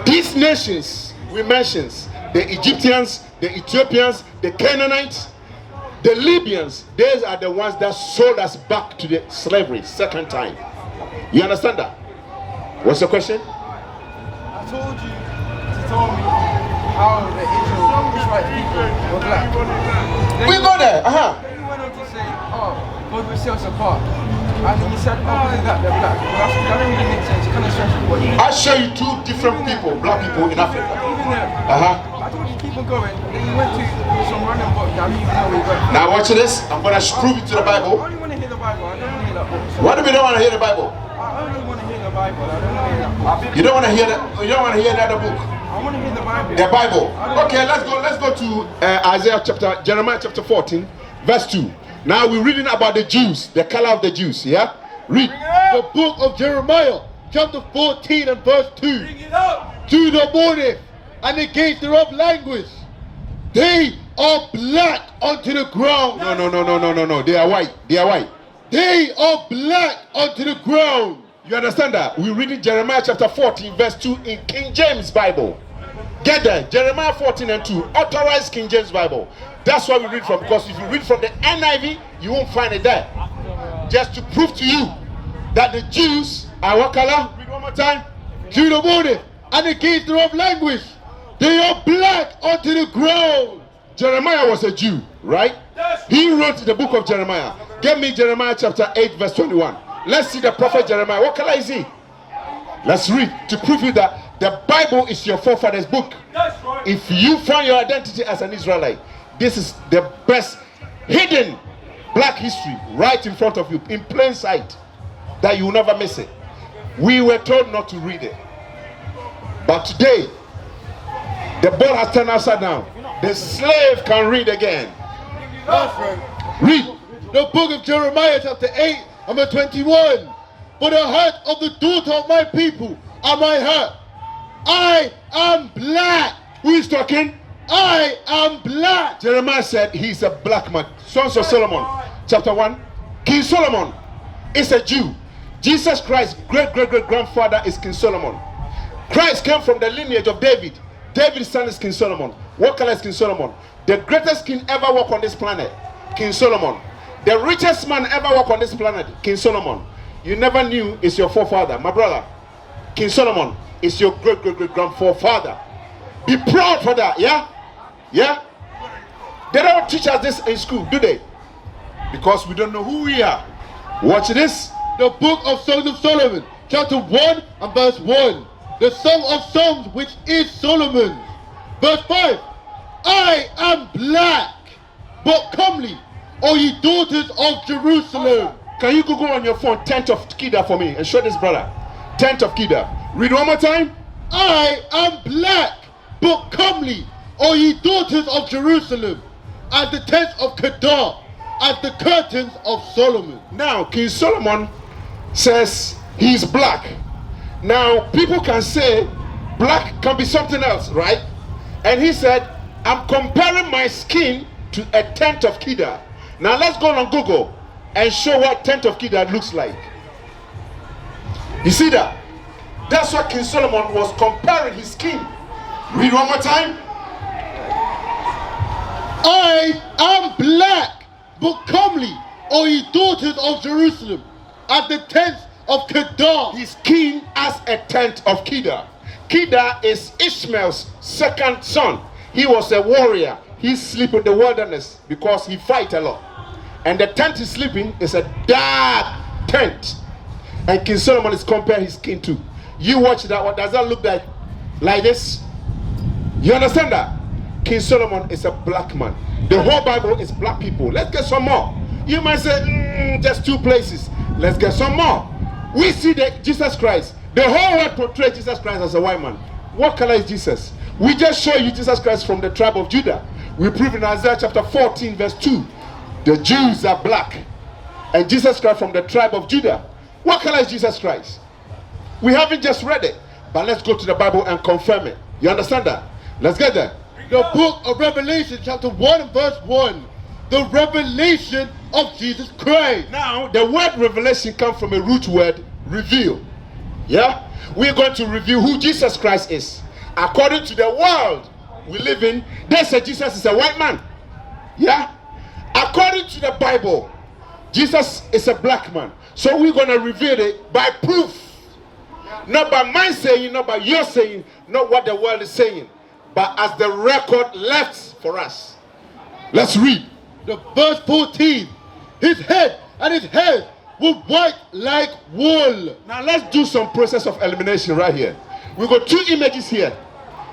These nations we mentioned, the Egyptians, the Ethiopians, the Canaanites, the Libyans, these are the ones that sold us back to the slavery second time. You understand that? What's the question? I told you to tell me how the Israelite people were black. We go there. Then you went on to say, oh, God will set us apart. And then you said, oh, because of that, they're black. Well, that don't really make sense. You kind of stretch it. I'll show you two different people, black people in Africa. Even there, I told you to keep on going. Then you went to some random book that I don't even know where you went. Now watch this. I'm going to prove it to the Bible. I only want to hear the Bible. I don't want to hear that book. Why do we don't want to hear the Bible? I only want to hear the Bible. I don't want to hear that book. You don't want to hear that? You don't want to hear the other book? I want to hear the Bible. The Bible. Okay, let's go to Jeremiah chapter 14, verse 2. Now we're reading about the Jews, the color of the Jews. Yeah, read the book of Jeremiah, chapter 14 and verse 2. To the mourning and against thereof language, they are black unto the ground. No. They are white. They are white. They are black unto the ground. You understand that? We're reading Jeremiah chapter 14, verse 2 in King James Bible. Get there. Jeremiah 14 and 2. Authorized King James Bible. That's why we read from. Because if you read from the NIV, you won't find it there. Just to prove to you that the Jews are what color? Read one more time. To the mourning and against thereof language, they are black unto the ground. Jeremiah was a Jew, right? He wrote the book of Jeremiah. Give me Jeremiah chapter 8, verse 21. Let's see the prophet Jeremiah. What color is he? Let's read to prove you that the Bible is your forefathers' book. If you find your identity as an Israelite, this is the best hidden black history right in front of you, in plain sight, that you will never miss it. We were told not to read it. But today, the ball has turned upside down. The slave can read again. Read. The book of Jeremiah chapter 8 and verse 21. For the heart of the daughter of my people are my heart. I am black. Who is talking? I am black. Jeremiah said he's a black man. Sons of Solomon, chapter 1. King Solomon is a Jew. Jesus Christ's great-great-great-grandfather is King Solomon. Christ came from the lineage of David. David's son is King Solomon. What color is King Solomon? The greatest king ever walk on this planet, King Solomon. The richest man ever walk on this planet, King Solomon. You never knew it's your forefather. My brother, King Solomon is your great-great-great-grandfather. Be proud for that, yeah? Yeah? They don't teach us this in school, do they? Because we don't know who we are. Watch this. The book of Songs of Solomon, chapter 1 and verse 1. The Song of Songs, which is Solomon's. Verse 5. I am black, but comely, O ye daughters of Jerusalem. Can you Google on your phone 10th of Kedar for me and show this brother? 10th of Kedar. Read one more time. I am black, but comely, O ye daughters of Jerusalem, as the tents of Kedar, as the curtains of Solomon. Now, King Solomon says he's black. Now, people can say black can be something else, right? And he said, I'm comparing my skin to a tent of Kedar. Now, let's go on Google and show what tent of Kedar looks like. You see that? That's what King Solomon was comparing his skin. Read one more time. I am black, but comely, O ye daughters of Jerusalem, as the tents of Kedar. His king as a tent of Kedar. Kedar is Ishmael's second son. He was a warrior. He sleep in the wilderness because he fight a lot. And the tent he's sleeping is a dark tent. And King Solomon is comparing his skin to. You watch that. What does that look like? Like this? You understand that? King Solomon is a black man. The whole Bible is black people. Let's get some more. You might say, just two places. Let's get some more. We see that Jesus Christ, the whole world portrays Jesus Christ as a white man. What color is Jesus? We just show you Jesus Christ from the tribe of Judah. We prove in Isaiah chapter 14 verse 2. The Jews are black. And Jesus Christ from the tribe of Judah. What color is Jesus Christ? We haven't just read it. But let's go to the Bible and confirm it. You understand that? Let's get there. The book of Revelation chapter 1 and verse 1. The revelation of Jesus Christ. Now, the word revelation comes from a root word, reveal. Yeah? We're going to review who Jesus Christ is. according to the world we live in, they say Jesus is a white man. Yeah? According to the Bible, Jesus is a black man. So we're going to reveal it by proof. Not by my saying, not by your saying, not what the world is saying, but as the record left for us. Let's read. The verse 14. His head and his hairs were white like wool. Now let's do some process of elimination right here. We got two images here.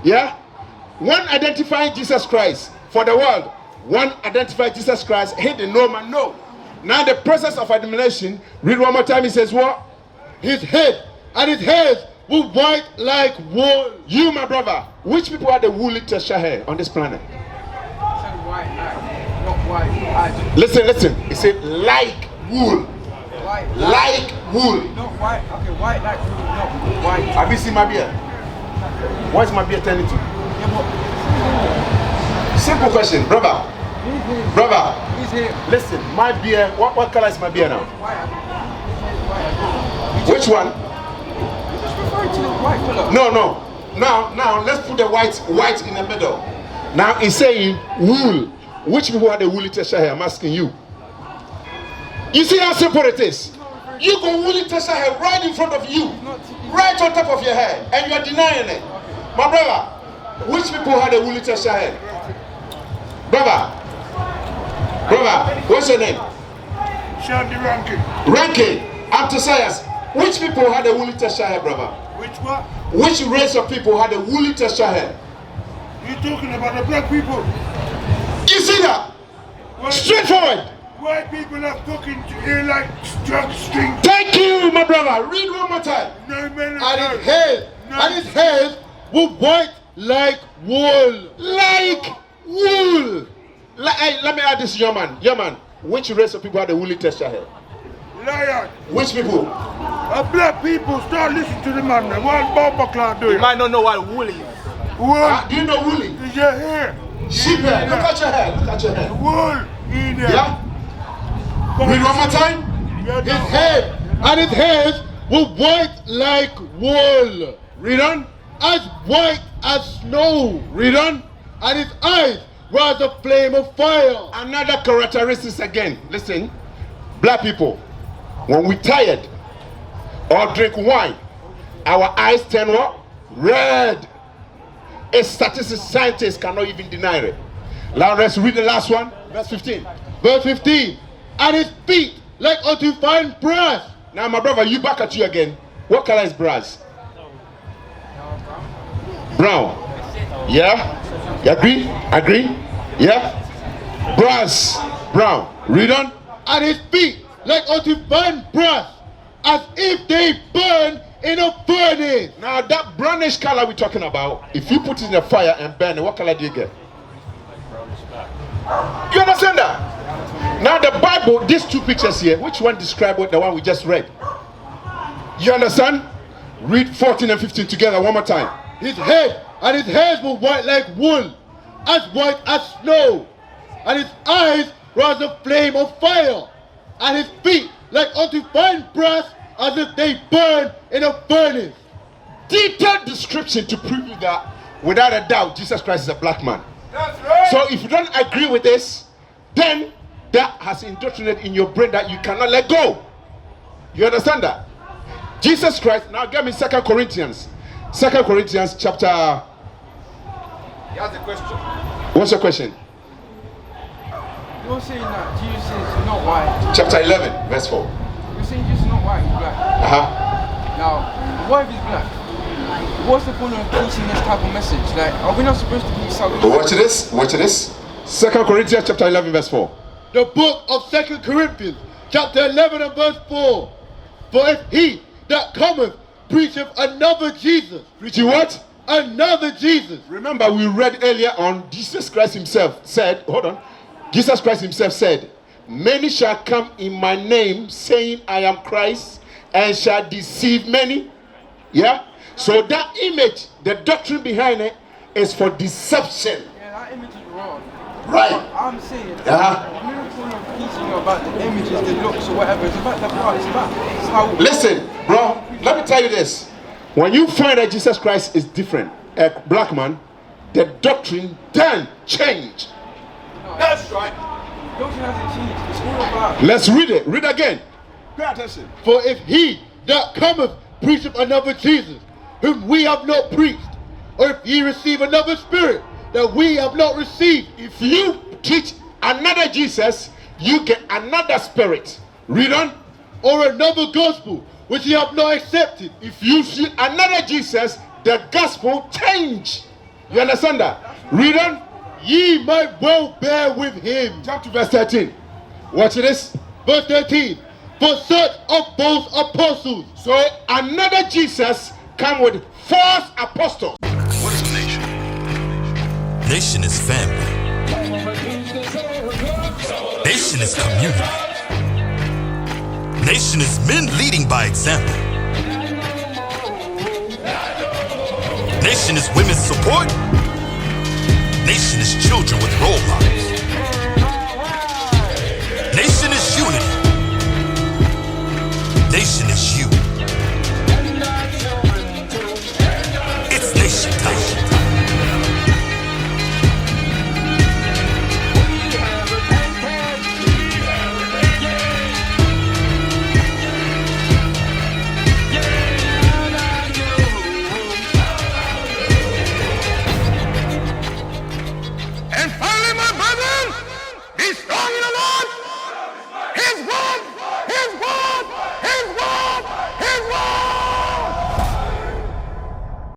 Yeah? One identifying Jesus Christ for the world. One identifying Jesus Christ hidden. No man, no. Now the process of elimination. Read one more time. He says what? His head and his hairs were white like wool. You, my brother, which people are the woolly texture hair on this planet? White, not white. Listen. He said like wool. White, like wool. Not white. Okay, white like wool, not white. Have you seen my beard? What is my beard turning to? Simple question, brother. Brother. He's here. Listen, my beard. What color is my beard now? White. Which one? You're just referring to the white color. No. Now let's put the white in the middle. Now he's saying wool. Which people are the woolly texture hair? I'm asking you. You see how simple it is? You got woolly texture hair right in front of you, right on top of your head, and you're denying it. My brother, which people are the woolly texture hair? Brother, what's your name? Shandy Rankin. Rankin, Antosias. Which people had the woolly texture hair, brother? Which what? Which race of people had the woolly texture hair? You talking about the black people? You see that? Straightforward. White people are talking to you like drug string. Thank you, my brother. Read one more time. No man. And his hair and his hairs were white like wool. Like wool. Hey, let me add this, young man. Which race of people had the woolly texture hair? Lion. Which people? Black people start listening to the man. What Baba Cloud doing? You might not know what woolly is. Wool. Do you know woolly? Is your hair? Sheep hair. Look at your hair. Look at your hair. Wool. In there. Yeah? Read one more time. His head and his hairs were white like wool. Read on. As white as snow. Read on. And his eyes were as a flame of fire. Another characteristic again. Listen. Black people, when we tired or drink wine, our eyes turn what? Red. A statistics scientist cannot even deny it. Now let's read the last one. Verse 15. Verse 15. And his feet like unto fine brass. Now my brother, you back at you again. What color is brass? Brown. Yeah? You agree? Agree? Yeah? Brass. Brown. Read on. And his feet like unto fine brass, as if they burn in a furnace. Now that brownish color we're talking about, if you put it in the fire and burn it, what color do you get? You understand that? Now the Bible, these two pictures here, which one describe what the one we just read? You understand? Read 14 and 15 together one more time. His head and his hairs were white like wool, as white as snow, and his eyes were as a flame of fire, and his feet like unto fine brass, as if they burn in a furnace. Detailed description to prove you that without a doubt Jesus Christ is a black man. That's right. So if you don't agree with this, then that has indoctrinated in your brain that you cannot let go. You understand that? Jesus Christ, now give me 2 Corinthians. 2 Corinthians chapter. He has a question. What's your question? You're saying that Jesus is not white. Chapter 11, verse 4. You're saying Jesus is not white, he's black. Now, what if he's black? What's the point of teaching this type of message? Like, are we not supposed to be salvation? Watch this, watch this. 2 Corinthians chapter 11, verse 4. The book of 2 Corinthians, chapter 11 and verse 4. For if he that cometh preacheth another Jesus. Preaching what? Another Jesus. Remember, we read earlier on, Jesus Christ himself said, hold on. Jesus Christ himself said, many shall come in my name, saying I am Christ, and shall deceive many. Yeah? So that image, the doctrine behind it, is for deception. Yeah, that image is wrong. Right. I'm saying, the miracle of teaching about the images, the looks or whatever, it's about the heart, it's about how... Listen, bro, let me tell you this. When you find that Jesus Christ is different, a black man, the doctrine then changed. That's right. Doctrine hasn't changed. It's all about. Let's read it. Read again. Pay attention. For if he that cometh preacheth another Jesus, whom we have not preached, or if ye receive another spirit that we have not received, If you teach another Jesus, you get another spirit. Read on. or another gospel which ye have not accepted, If you see another Jesus, the gospel change. You understand that? Read on. ye might well bear with him. Jump to verse 13. Watch this. Verse 13. For such of those apostles. So another Jesus come with false apostles. What is a nation? Nation is family. Nation is community. Nation is men leading by example. Nation is women's support. Nation is children with role models. Nation is unity. Nation is you.